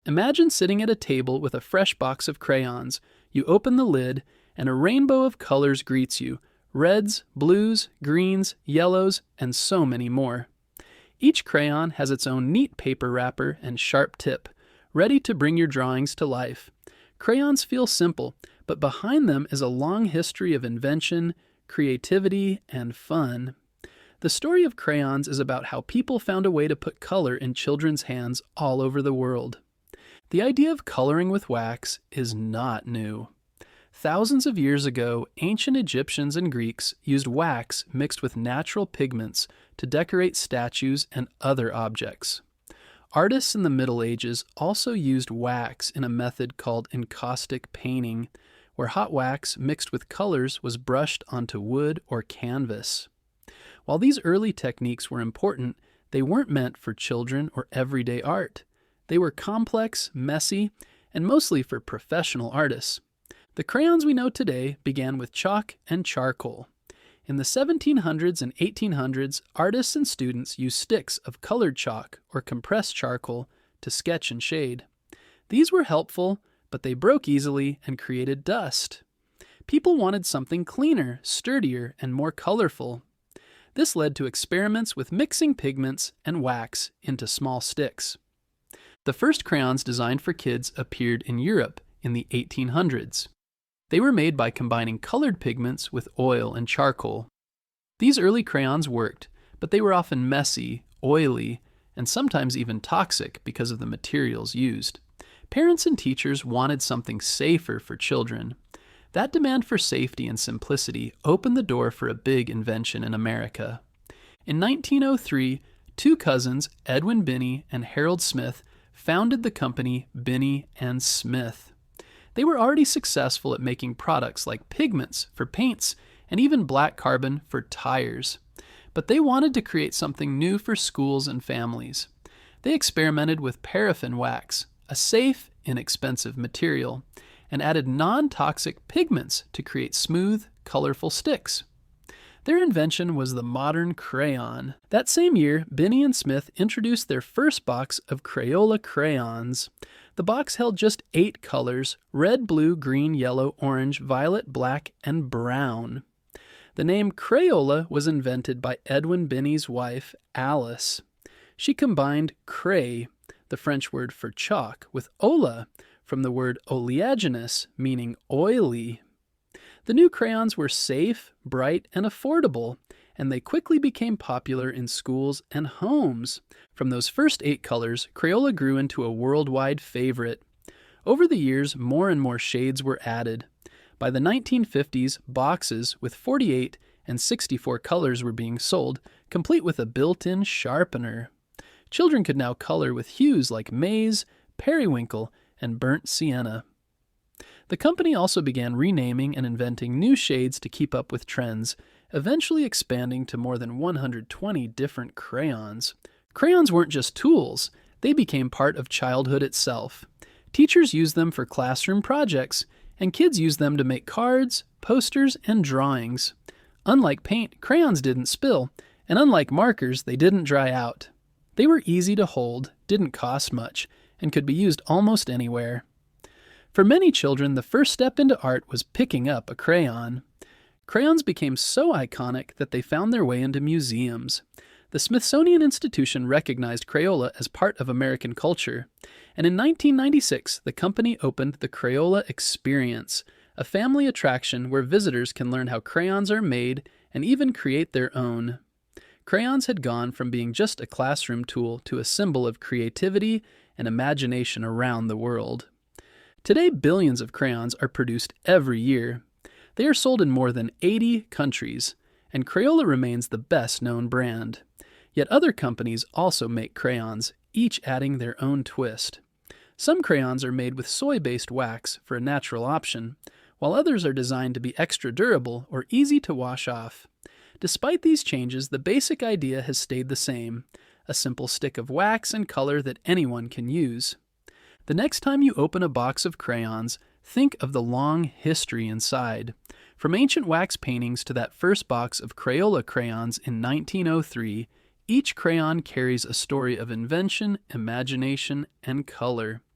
Imagine sitting at a table with a fresh box of crayons. You open the lid, and a rainbow of colors greets you: reds, blues, greens, yellows, and so many more. Each crayon has its own neat paper wrapper and sharp tip, ready to bring your drawings to life. Crayons feel simple, but behind them is a long history of invention, creativity, and fun. The story of crayons is about how people found a way to put color in children's hands all over the world. The idea of coloring with wax is not new. Thousands of years ago, ancient Egyptians and Greeks used wax mixed with natural pigments to decorate statues and other objects. Artists in the Middle Ages also used wax in a method called encaustic painting, where hot wax mixed with colors was brushed onto wood or canvas. While these early techniques were important, they weren't meant for children or everyday art. They were complex, messy, and mostly for professional artists. The crayons we know today began with chalk and charcoal. In the 1700s and 1800s, artists and students used sticks of colored chalk or compressed charcoal to sketch and shade. These were helpful, but they broke easily and created dust. People wanted something cleaner, sturdier, and more colorful. This led to experiments with mixing pigments and wax into small sticks. The first crayons designed for kids appeared in Europe in the 1800s. They were made by combining colored pigments with oil and charcoal. These early crayons worked, but they were often messy, oily, and sometimes even toxic because of the materials used. Parents and teachers wanted something safer for children. That demand for safety and simplicity opened the door for a big invention in America. In 1903, two cousins, Edwin Binney and Harold Smith, founded the company Binney and Smith. They were already successful at making products like pigments for paints and even black carbon for tires. But they wanted to create something new for schools and families. They experimented with paraffin wax, a safe, inexpensive material, and added non-toxic pigments to create smooth, colorful sticks. Their invention was the modern crayon. That same year, Binney and Smith introduced their first box of Crayola crayons. The box held just 8 colors: red, blue, green, yellow, orange, violet, black, and brown. The name Crayola was invented by Edwin Binney's wife, Alice. She combined cray, the French word for chalk, with ola, from the word oleaginous, meaning oily. The new crayons were safe, bright, and affordable, and they quickly became popular in schools and homes. From those first 8 colors, Crayola grew into a worldwide favorite. Over the years, more and more shades were added. By the 1950s, boxes with 48 and 64 colors were being sold, complete with a built-in sharpener. Children could now color with hues like maize, periwinkle, and burnt sienna. The company also began renaming and inventing new shades to keep up with trends, eventually expanding to more than 120 different crayons. Crayons weren't just tools, they became part of childhood itself. Teachers used them for classroom projects, and kids used them to make cards, posters, and drawings. Unlike paint, crayons didn't spill, and unlike markers, they didn't dry out. They were easy to hold, didn't cost much, and could be used almost anywhere. For many children, the first step into art was picking up a crayon. Crayons became so iconic that they found their way into museums. The Smithsonian Institution recognized Crayola as part of American culture, and in 1996, the company opened the Crayola Experience, a family attraction where visitors can learn how crayons are made and even create their own. Crayons had gone from being just a classroom tool to a symbol of creativity and imagination around the world. Today, billions of crayons are produced every year. They are sold in more than 80 countries, and Crayola remains the best-known brand. Yet other companies also make crayons, each adding their own twist. Some crayons are made with soy-based wax for a natural option, while others are designed to be extra durable or easy to wash off. Despite these changes, the basic idea has stayed the same: a simple stick of wax and color that anyone can use. The next time you open a box of crayons, think of the long history inside. From ancient wax paintings to that first box of Crayola crayons in 1903, each crayon carries a story of invention, imagination, and color.